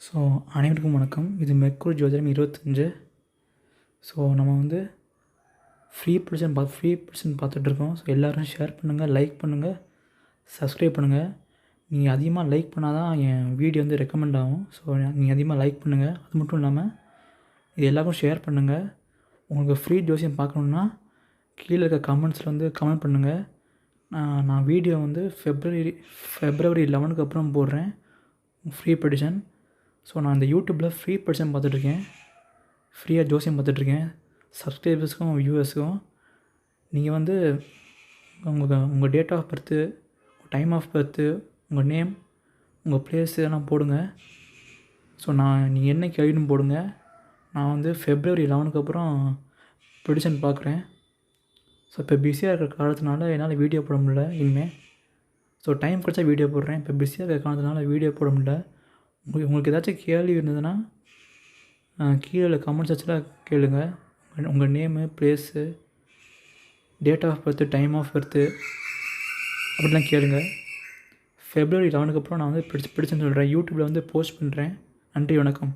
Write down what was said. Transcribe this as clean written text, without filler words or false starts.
So அனைவருக்கும் வணக்கம். இது மெக்குரு ஜோதிடம் 25. ஸோ நம்ம வந்து ஃப்ரீ ப்ரிடிக்ஷன் பார்த்துட்ருக்கோம். ஸோ எல்லோரும் ஷேர் பண்ணுங்கள், லைக் பண்ணுங்கள், சப்ஸ்கிரைப் பண்ணுங்கள். நீங்கள் அதிகமாக லைக் பண்ணால் தான் என் வீடியோ வந்து ரெக்கமெண்ட் ஆகும். ஸோ நீங்கள் அதிகமாக லைக் பண்ணுங்கள். அது மட்டும் இல்லாமல் இது எல்லாருக்கும் ஷேர் பண்ணுங்கள். உங்களுக்கு ஃப்ரீ ஜோசியம் பார்க்கணுன்னா கீழே இருக்க கமெண்ட்ஸில் வந்து கமெண்ட் பண்ணுங்கள். நான் வீடியோ வந்து ஃபெப்ரவரி 11க்கு அப்புறம் போடுறேன் ஃப்ரீ ப்ரிடிக்ஷன். ஸோ நான் இந்த யூடியூப்பில் ஃப்ரீ ப்ரிடிக்ஷன் பார்த்துட்ருக்கேன், ஃப்ரீயாக ஜோசியம் பார்த்துட்ருக்கேன். சப்ஸ்கிரைபர்ஸுக்கும் வியூவர்ஸுக்கும் நீங்கள் வந்து உங்கள் date of birth, time of birth, உங்கள் நேம், உங்கள் ப்ளேஸு எல்லாம் போடுங்க. ஸோ நீங்கள் என்ன கேள்வின்னு போடுங்க. நான் வந்து ஃபெப்ரவரி 11க்கு அப்புறம் ப்ரிடிக்ஷன் பார்க்குறேன். ஸோ இப்போ பிஸியாக இருக்கிற காலத்தினால என்னால் வீடியோ போட முடியல இனிமேல். ஸோ டைம் கிடச்சா வீடியோ போடுறேன். இப்போ பிஸியாக இருக்கிற காலத்தினால வீடியோ போட முடியல. உங்களுக்கு ஏதாச்சும் கேள்வி இருந்ததுன்னா கீழே கமெண்ட் செக்ஷனில் கேளுங்க. உங்கள் name, place, date of birth, time of birth அப்படிலாம் கேளுங்க. ஃபெப்ரவரி 11க்கு அப்புறம் நான் வந்து பிடிச்சுன்னு சொல்கிறேன். யூடியூப்பில் வந்து போஸ்ட் பண்ணுறேன். நன்றி, வணக்கம்.